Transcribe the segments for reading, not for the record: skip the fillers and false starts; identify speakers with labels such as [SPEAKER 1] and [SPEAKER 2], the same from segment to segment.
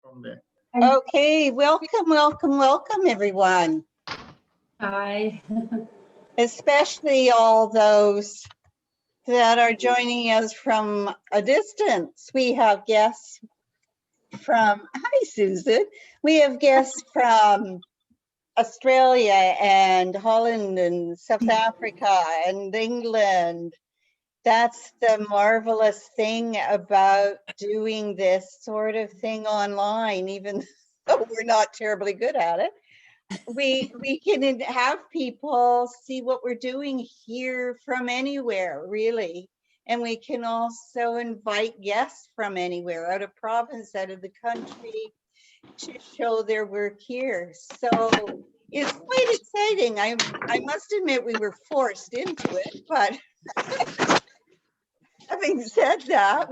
[SPEAKER 1] from there.
[SPEAKER 2] Okay, welcome, everyone.
[SPEAKER 3] Hi.
[SPEAKER 2] Especially all those that are joining us from a distance. We have guests from, hi Susan, we have guests from Australia and Holland and South Africa and England. That's the marvelous thing about doing this sort of thing online, even though we're not terribly good at it. We can have people see what we're doing here from anywhere, really. And we can also invite guests from anywhere, out of province, out of the country, to show their work here. So it's quite exciting. I must admit we were forced into it, but having said that,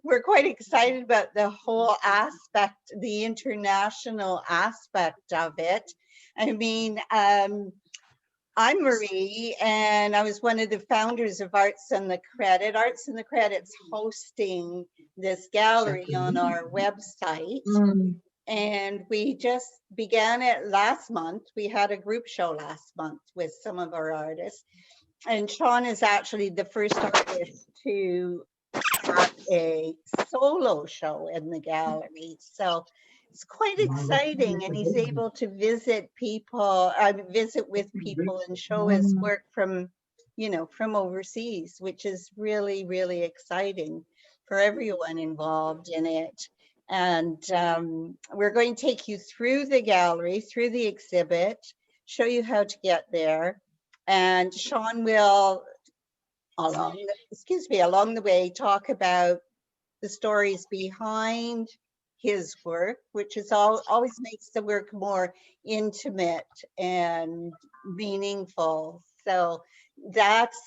[SPEAKER 2] we're quite excited about the whole aspect, the international aspect of it. I mean, I'm Marie, and I was one of the founders of Arts and the Credit. Arts and the Credit's hosting this gallery on our website. And we just began it last month. We had a group show last month with some of our artists. And Sjon is actually the first artist to have a solo show in the gallery. So it's quite exciting, and he's able to visit with people and show his work from, from overseas, which is really, really exciting for everyone involved in it. And we're going to take you through the gallery, through the exhibit, show you how to get there. And Sjon will, along the way, talk about the stories behind his work, which is always makes the work more intimate and meaningful. So that's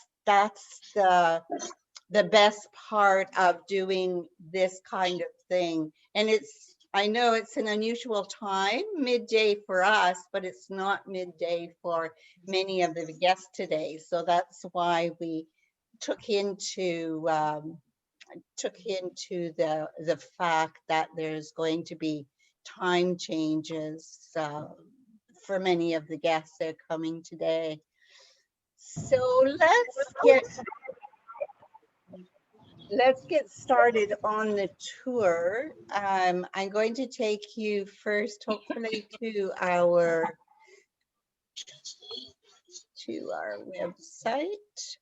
[SPEAKER 2] the best part of doing this kind of thing. And I know it's an unusual time, midday for us, but it's not midday for many of the guests today. So that's why we took into the fact that there's going to be time changes for many of the guests that are coming today. So let's get started on the tour. I'm going to take you first, hopefully, to our website.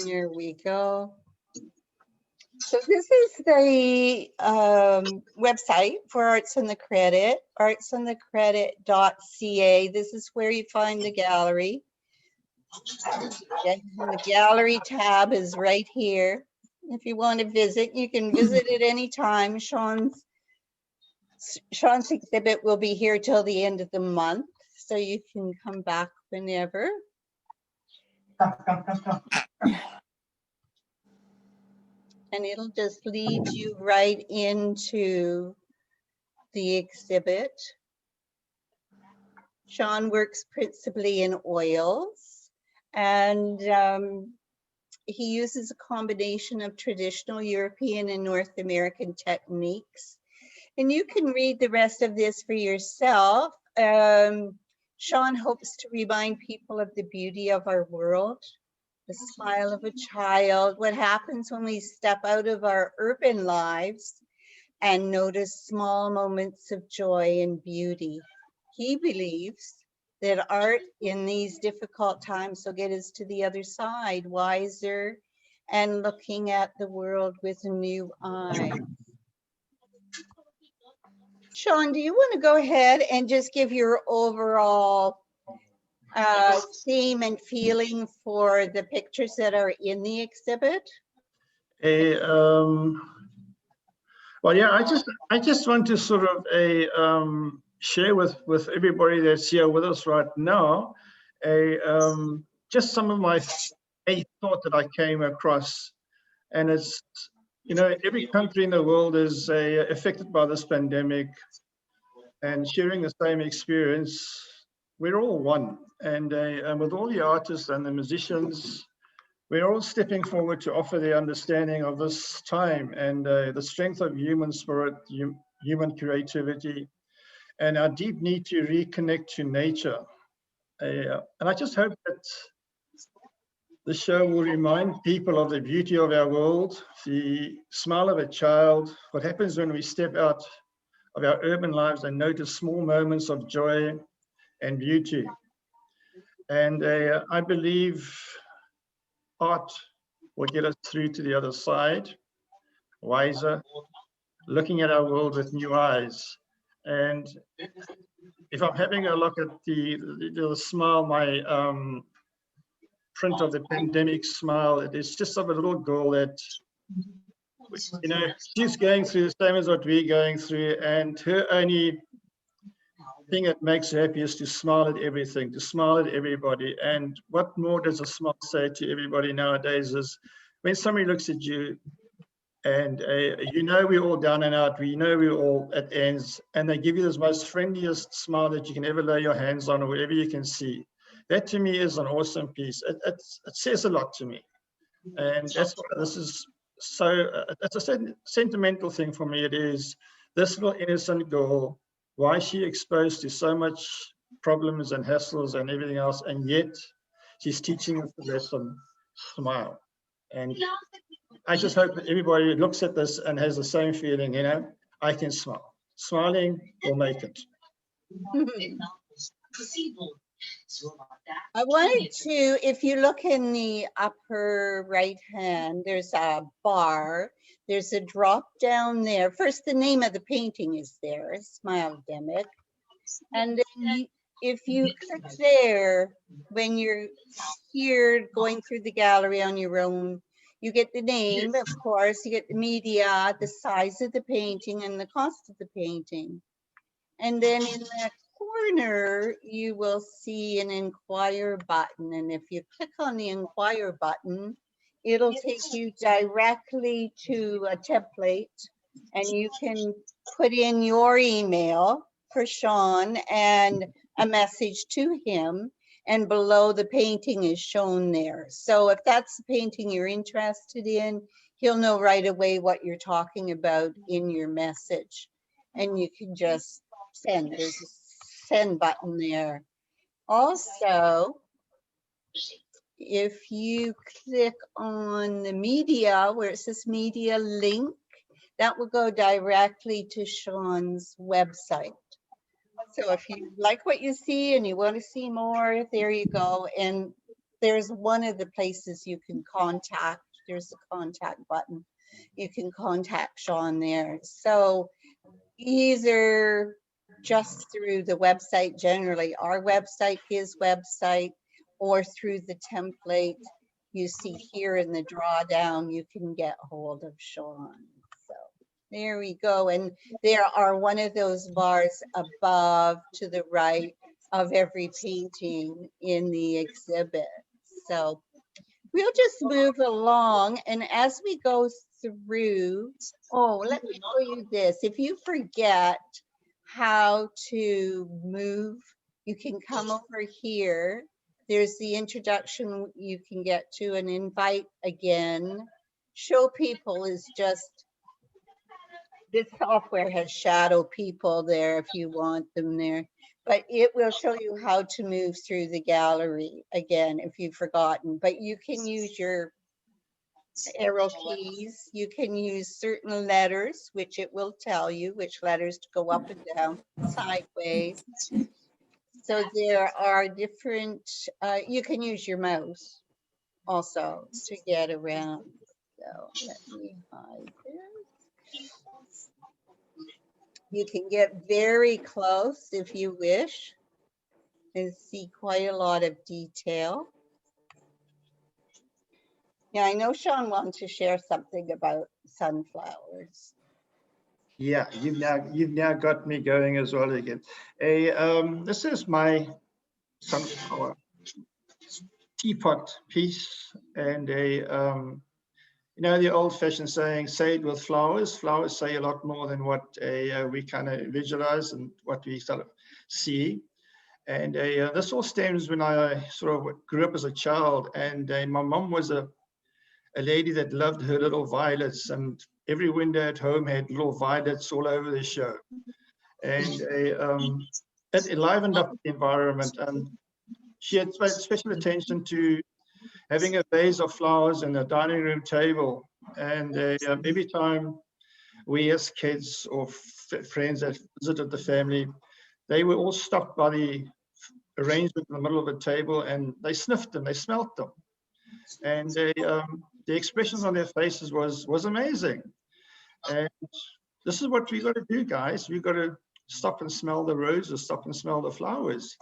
[SPEAKER 2] Here we go. So this is the website for Arts and the Credit, artsandthecredit.ca. This is where you find the gallery. The gallery tab is right here. If you want to visit, you can visit it anytime. Sjon's exhibit will be here till the end of the month, so you can come back whenever. And it'll just lead you right into the exhibit. Sjon works principally in oils, and he uses a combination of traditional European and North American techniques. And you can read the rest of this for yourself. Sjon hopes to remind people of the beauty of our world, the smile of a child, what happens when we step out of our urban lives and notice small moments of joy and beauty. He believes that art in these difficult times will get us to the other side, wiser and looking at the world with new eyes. Sjon, do you want to go ahead and just give your overall theme and feeling for the pictures that are in the exhibit?
[SPEAKER 1] Well, yeah, I just want to sort of share with everybody that's here with us right now, just some of my thought that I came across. And it's, every country in the world is affected by this pandemic, and sharing the same experience. We're all one. And with all the artists and the musicians we're all stepping forward to offer the understanding of this time and the strength of human spirit, human creativity, and our deep need to reconnect to nature. And I just hope that the show will remind people of the beauty of our world, the smile of a child, what happens when we step out of our urban lives and notice small moments of joy and beauty. And I believe art will get us through to the other side, wiser, looking at our world with new eyes. And if I'm having a look at the smile, my print of the pandemic smile, it is just of a little girl that, you know, she's going through the same as what we're going through, and her only thing that makes her happy is to smile at everything, to smile at everybody. And what more does a smile say to everybody nowadays is when somebody looks at you and you know we're all down and out, we know we're all at ends, and they give you this most friendliest smile that you can ever lay your hands on or whatever you can see. That to me is an awesome piece. It says a lot to me. And that's why this is so, it's a sentimental thing for me. It is this little innocent girl, why is she exposed to so much problems and hassles and everything else, and yet she's teaching us the lesson, smile. And I just hope that everybody looks at this and has the same feeling, you know, I can smile. Smiling will make it.
[SPEAKER 2] I wanted to, if you look in the upper right hand, there's a bar, there's a drop down there. First, the name of the painting is there, Smiledemic. And then if you click there, when you're here going through the gallery on your own, you get the name, of course, you get the media, the size of the painting, and the cost of the painting. And then in the corner, you will see an inquire button. And if you click on the inquire button, it'll take you directly to a template, and you can put in your email for Sjon and a message to him. And below the painting is shown there. So if that's the painting you're interested in, he'll know right away what you're talking about in your message. And you can just send. There's a send button there. Also, if you click on the media where it says media link, that will go directly to Sjon's website. So if you like what you see and you want to see more, there you go. And there's one of the places you can contact. There's a contact button. You can contact Sjon there. So either just through the website, generally our website, his website, or through the template you see here in the drawdown, you can get hold of Sjon. So there we go. And there are one of those bars above to the right of every painting in the exhibit. So we'll just move along, and as we go through, oh, let me show you this. If you forget how to move, you can come over here. There's the introduction you can get to, an invite again. Show people is just, this software has shadow people there if you want them there, but it will show you how to move through the gallery again if you've forgotten. But you can use your arrow keys. You can use certain letters, which it will tell you which letters to go up and down, sideways. So there are different, you can use your mouse also to get around. So let me hide this. You can get very close if you wish and see quite a lot of detail. Yeah, I know Sjon wants to share something about sunflowers.
[SPEAKER 1] Yeah, you've now got me going as well again. This is my sunflower teapot piece, and you know, the old-fashioned saying, say it with flowers. Flowers say a lot more than what we kind of visualize and what we sort of see. And this all stems when I sort of grew up as a child, and my mom was a lady that loved her little violets, and every window at home had little violets all over the show. And it enlivened up the environment. And she had special attention to having a vase of flowers in the dining room table. And every time we as kids or friends that visited the family, they were all stopped by the arrangement in the middle of the table, and they sniffed them, they smelt them. And the expressions on their faces was amazing. And this is what we got to do, guys. We got to stop and smell the roses, stop and smell the flowers.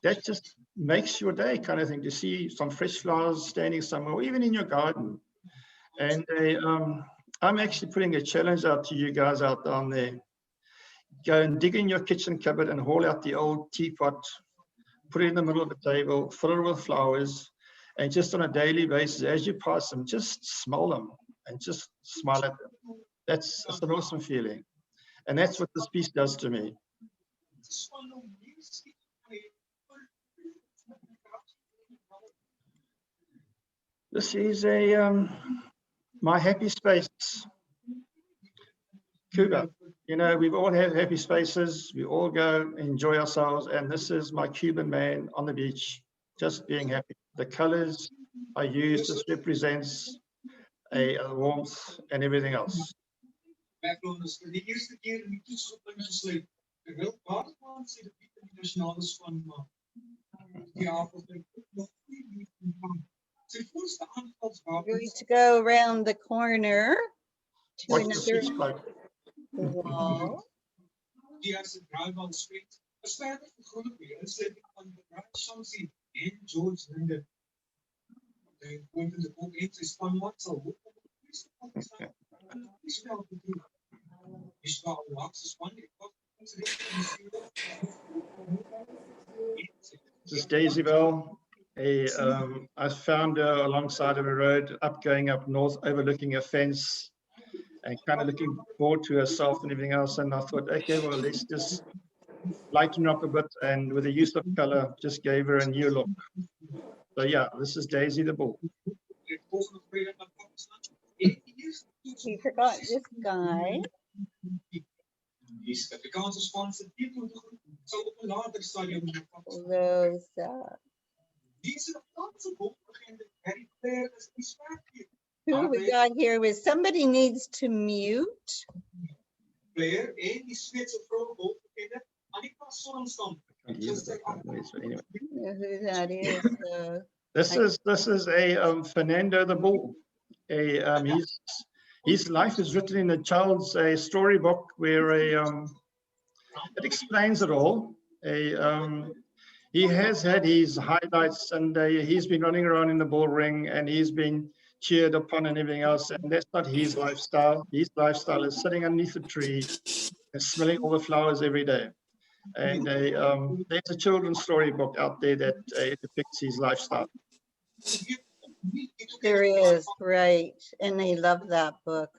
[SPEAKER 1] That just makes your day, kind of thing, to see some fresh flowers standing somewhere, or even in your garden. And I'm actually putting a challenge out to you guys out down there. Go and dig in your kitchen cupboard and haul out the old teapot, put it in the middle of the table, fill it with flowers, and just on a daily basis, as you pass them, just smell them and just smile at them. That's an awesome feeling. And that's what this piece does to me. This is my happy space, Cuba. You know, we've all had happy spaces. We all go enjoy ourselves. And this is my Cuban man on the beach, just being happy. The colors I use just represents a warmth and everything else.
[SPEAKER 2] We're going to go around the corner to
[SPEAKER 1] Watch the
[SPEAKER 2] another
[SPEAKER 1] switchback.
[SPEAKER 2] wall.
[SPEAKER 1] This is Daisy Bell. I found her alongside of a road going up north, overlooking a fence, and kind of looking forward to herself and everything else. And I thought, okay, well, let's just lighten her up a bit, and with the use of color, just gave her a new look. So yeah, this is Daisy the Bull.
[SPEAKER 2] We forgot this guy. Rosa. Who we got here with somebody needs to mute.
[SPEAKER 1] Anyway.
[SPEAKER 2] Who that is.
[SPEAKER 1] This is a Fernando the Bull. His life is written in a child's storybook where it explains it all. He has had his highlights, and he's been running around in the bull ring, and he's been cheered upon and everything else. And that's not his lifestyle. His lifestyle is sitting underneath a tree and smelling all the flowers every day. And there's a children's storybook out there that depicts his lifestyle.
[SPEAKER 2] There is, right. And they love that book.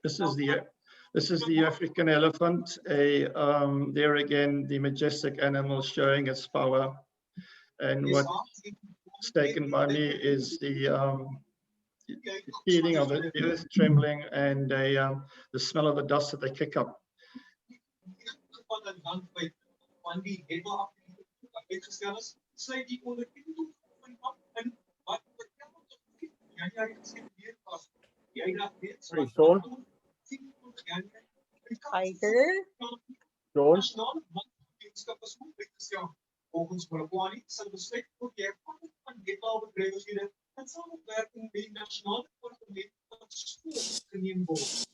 [SPEAKER 1] This is the African elephant. There again, the majestic animal showing its power. And what's taken by me is the feeling of the earth trembling and the smell of the dust that they kick up.
[SPEAKER 4] Hey, Sjon.
[SPEAKER 2] Tiger.
[SPEAKER 4] Sjon.
[SPEAKER 5] Volgens Morocco sal besluit word deur van wetbouwbedrywighede in samewerking met die nasionale departement van sport geneem word.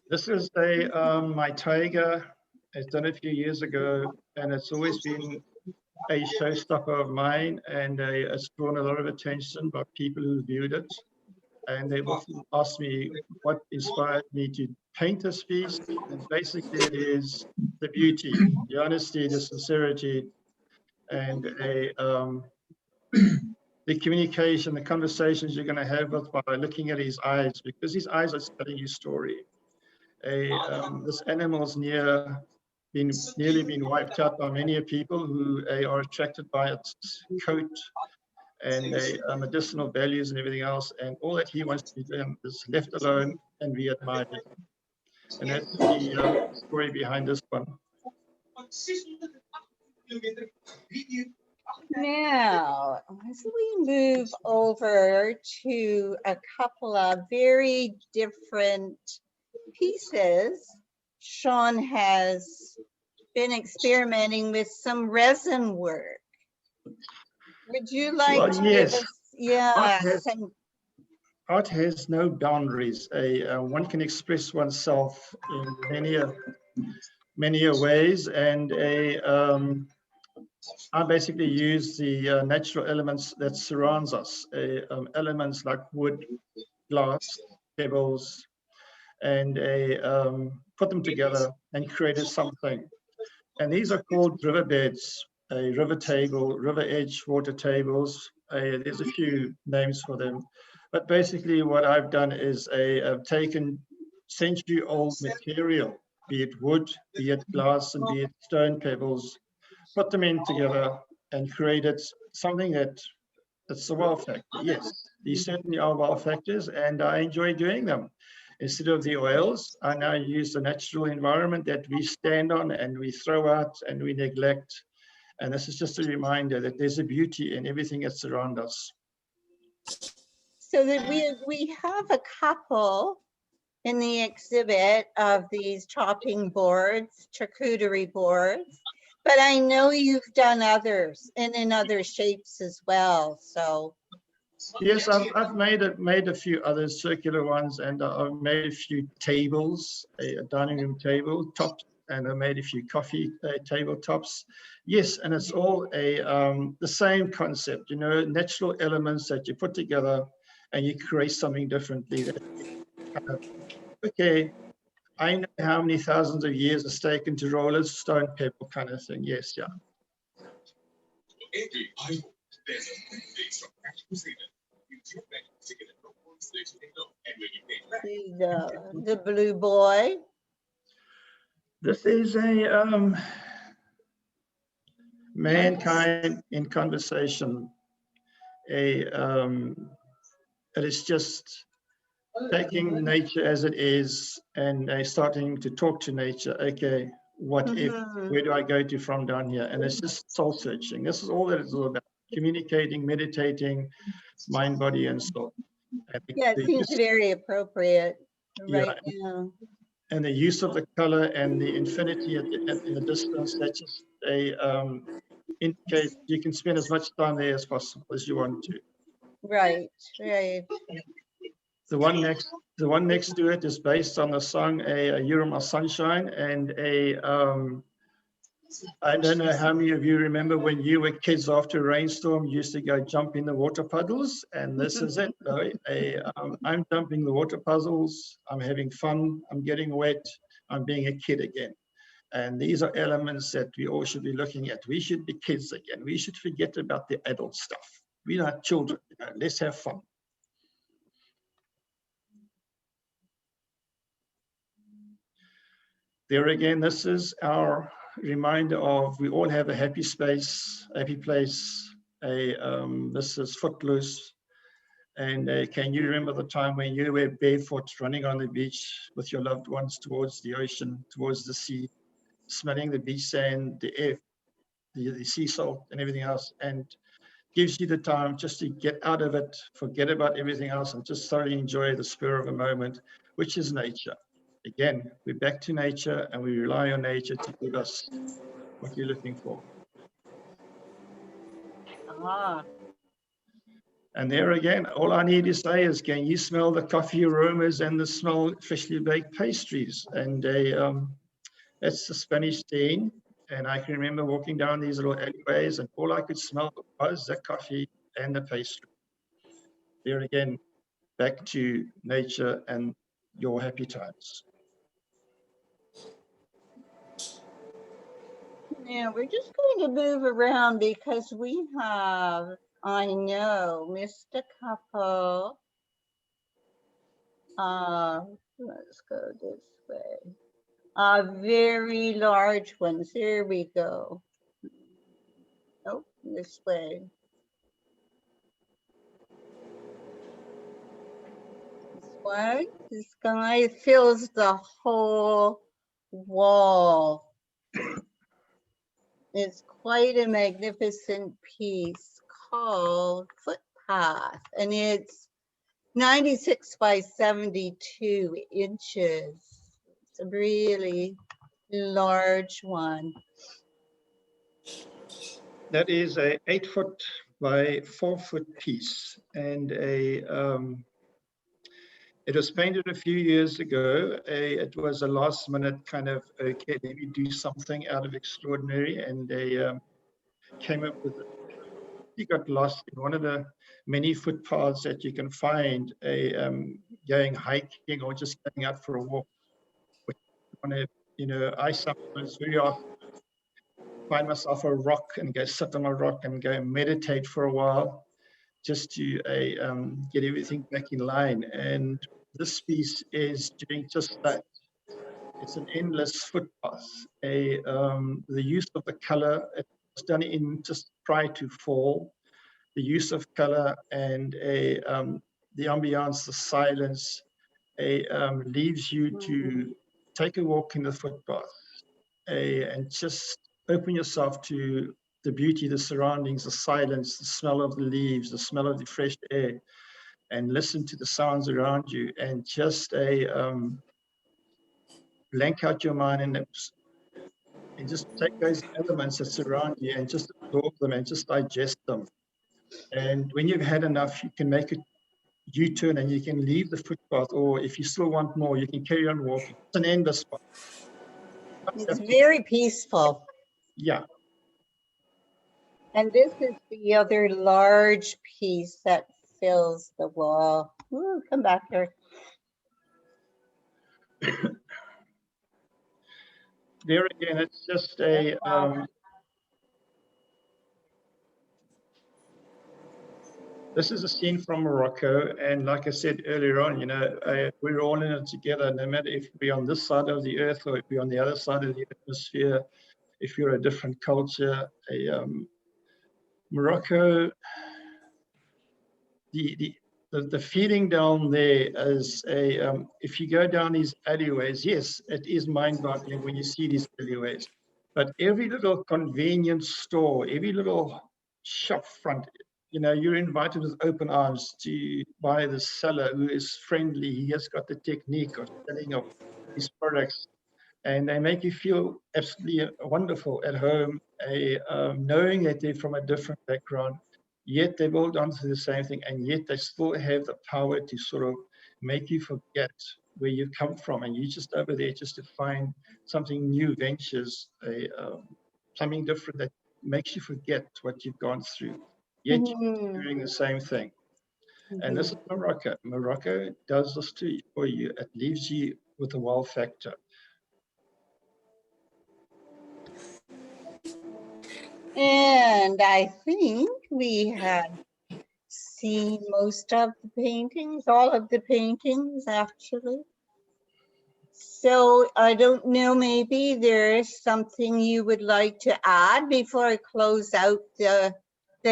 [SPEAKER 1] This is my tiger. It's done a few years ago, and it's always been a showstopper of mine, and it's drawn a lot of attention by people who viewed it. And they often ask me what inspired me to paint this piece. And basically it is the beauty, the honesty, the sincerity, and the communication, the conversations you're going to have with by looking at his eyes, because his eyes are telling you story. This animal's nearly been wiped out by many people who are attracted by its coat and medicinal values and everything else. And all that he wants to be done is left alone and be admired. And that's the story behind this one.
[SPEAKER 2] Now, as we move over to a couple of very different pieces, Sjon has been experimenting with some resin work. Would you like to give us,
[SPEAKER 1] Art has no boundaries. One can express oneself in many ways, and I basically use the natural elements that surrounds us, elements like wood, glass, pebbles, and put them together and created something. And these are called riverbeds, a river table, river edge water tables. There's a few names for them. But basically what I've done is I've taken century-old material, be it wood, be it glass, and be it stone pebbles, put them in together and created something that's a wow factor. Yes, these certainly are wow factors, and I enjoy doing them. Instead of the oils, I now use the natural environment that we stand on and we throw out and we neglect. And this is just a reminder that there's a beauty in everything that's around us.
[SPEAKER 2] So that we have a couple in the exhibit of these chopping boards, charcuterie boards, but I know you've done others and in other shapes as well. So
[SPEAKER 1] yes, I've made a few other circular ones, and I've made a few tables, a dining room table tops, and I made a few coffee tabletops. Yes, and it's all the same concept, you know, natural elements that you put together and you create something differently. Okay, I know how many thousands of years it's taken to roll a stone pebble kind of thing. Yes, yeah.
[SPEAKER 2] the blue boy.
[SPEAKER 1] This is a mankind in conversation. It is just taking nature as it is and starting to talk to nature. Okay, what if? Where do I go to from down here? And it's just soul searching. This is all that it's all about: communicating, meditating, mind, body, and soul.
[SPEAKER 2] Yeah, it seems very appropriate right now.
[SPEAKER 1] And the use of the color and the infinity in the distance, that just indicates you can spend as much time there as possible as you want to.
[SPEAKER 2] Right, right.
[SPEAKER 1] The one next to it is based on the song "You're My Sunshine," and I don't know how many of you remember when you were kids after a rainstorm, you used to go jump in the water puddles, and this is it. I'm jumping the water puddles, I'm having fun, I'm getting wet, I'm being a kid again. And these are elements that we all should be looking at. We should be kids again. We should forget about the adult stuff. We're not children, you know, let's have fun. There again, this is our reminder of we all have a happy space, happy place. This is Footloose. And can you remember the time when you were barefoot running on the beach with your loved ones towards the ocean, towards the sea, smelling the beach sand, the air, the sea salt and everything else, and gives you the time just to get out of it, forget about everything else, and just thoroughly enjoy the spur of a moment, which is nature. Again, we're back to nature, and we rely on nature to give us what you're looking for. And there again, all I need to say is, can you smell the coffee aromas and the smell of freshly baked pastries? And that's the Spanish scene. And I can remember walking down these little alleyways, and all I could smell was the coffee and the pastry. There again, back to nature and your happy times.
[SPEAKER 2] Yeah, we're just going to move around because we have I know, missed a couple. Let's go this way. Very large ones. Here we go. Nope, this way. This one. This guy fills the whole wall. It's quite a magnificent piece called Footpath, and it's 96 by 72 inches. It's a really large one.
[SPEAKER 1] That is a 8-foot by 4-foot piece, and it was painted a few years ago. It was a last minute kind of, okay, let me do something out of extraordinary, and they came up with it. He got lost in one of the many footpaths that you can find, going hiking or just going out for a walk. I sometimes very often find myself a rock and go sit on a rock and go and meditate for a while, just to get everything back in line. And this piece is doing just that. It's an endless footpath. The use of the color, it was done in just prior to fall. The use of color and the ambiance, the silence, leaves you to take a walk in the footpath and just open yourself to the beauty, the surroundings, the silence, the smell of the leaves, the smell of the fresh air, and listen to the sounds around you, and just blank out your mind and just take those elements that surround you and just absorb them and just digest them. And when you've had enough, you can make a U-turn and you can leave the footpath, or if you still want more, you can carry on walking. It's an endless path.
[SPEAKER 2] It's very peaceful.
[SPEAKER 1] Yeah.
[SPEAKER 2] And this is the other large piece that fills the wall. Ooh, come back here.
[SPEAKER 1] There again, it's just a this is a scene from Morocco, and like I said earlier on, we're all in it together, no matter if we're on this side of the earth or if we're on the other side of the atmosphere, if you're a different culture. Morocco, the feeling down there is if you go down these alleyways, yes, it is mind-boggling when you see these alleyways, but every little convenience store, every little shop front, you're invited with open arms to buy the seller who is friendly. He has got the technique of selling of his products, and they make you feel absolutely wonderful at home, knowing that they're from a different background, yet they've all done the same thing, and yet they still have the power to sort of make you forget where you've come from, and you're just over there just to find something new, ventures, something different that makes you forget what you've gone through, yet you're doing the same thing. And this is Morocco. Morocco does this for you. It leaves you with a wow factor.
[SPEAKER 2] And I think we have seen most of the paintings, all of the paintings actually. So I don't know, maybe there is something you would like to add before I close out the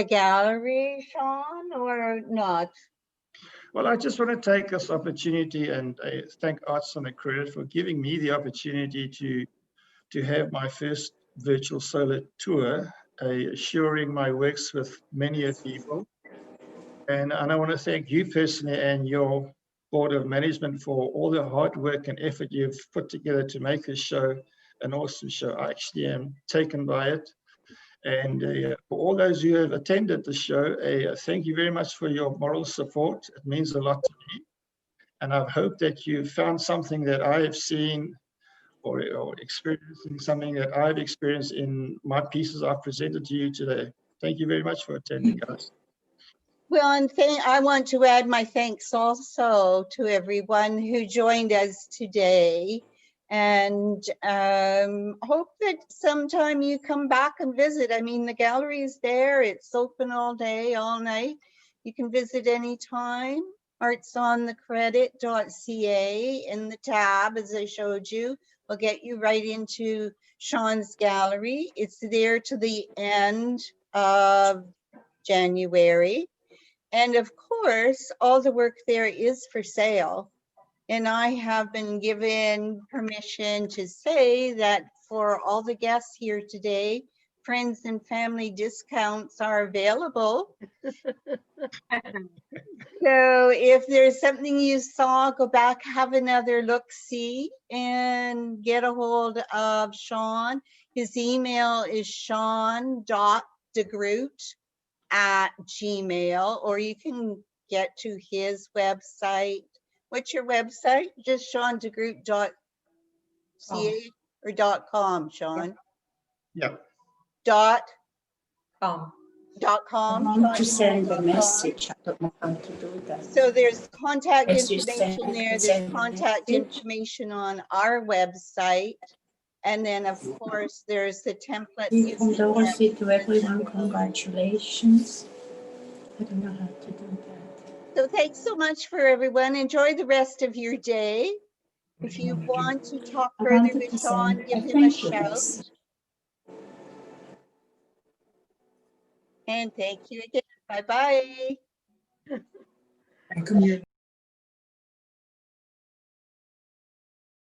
[SPEAKER 2] gallery, Sjon, or not?
[SPEAKER 1] Well, I just want to take this opportunity and thank Arts on the Credit for giving me the opportunity to have my first virtual solo tour, sharing my works with many people. And I want to thank you personally and your board of management for all the hard work and effort you've put together to make this show an awesome show. I actually am taken by it. And for all those who have attended the show, thank you very much for your moral support. It means a lot to me. And I hope that you found something that I have seen or experiencing something that I've experienced in my pieces I've presented to you today. Thank you very much for attending, guys.
[SPEAKER 2] Well, and I want to add my thanks also to everyone who joined us today. And hope that sometime you come back and visit. I mean, the gallery is there. It's open all day, all night. You can visit anytime. Arts on the credit.ca in the tab, as I showed you, will get you right into Sjon's gallery. It's there to the end of January. And of course, all the work there is for sale. And I have been given permission to say that for all the guests here today, friends and family discounts are available. So if there's something you saw, go back, have another look-see, and get a hold of Sjon. His email is sjon.degroot@gmail.com, or you can get to his website. What's your website? Just sjondegroot.ca or .com, Sjon?
[SPEAKER 1] Yeah.
[SPEAKER 3] Com.
[SPEAKER 2] .com.
[SPEAKER 6] I want to send a message. I don't know how to do that.
[SPEAKER 2] So there's contact
[SPEAKER 6] As you
[SPEAKER 2] information
[SPEAKER 6] said,
[SPEAKER 2] there. There's
[SPEAKER 6] send a
[SPEAKER 2] contact
[SPEAKER 6] message.
[SPEAKER 2] information on our website. And then of course, there's the template.
[SPEAKER 6] Dear Dorothy, to everyone, congratulations. I don't know how to do that.
[SPEAKER 2] So thanks so much for everyone. Enjoy the rest of your day. If you want to talk
[SPEAKER 6] I
[SPEAKER 2] further
[SPEAKER 6] wanted
[SPEAKER 2] with
[SPEAKER 6] to
[SPEAKER 2] Sjon,
[SPEAKER 6] send
[SPEAKER 2] give
[SPEAKER 6] a
[SPEAKER 2] him a
[SPEAKER 6] thank you
[SPEAKER 2] shout.
[SPEAKER 6] message.
[SPEAKER 2] And thank you again. Bye-bye.
[SPEAKER 4] And community.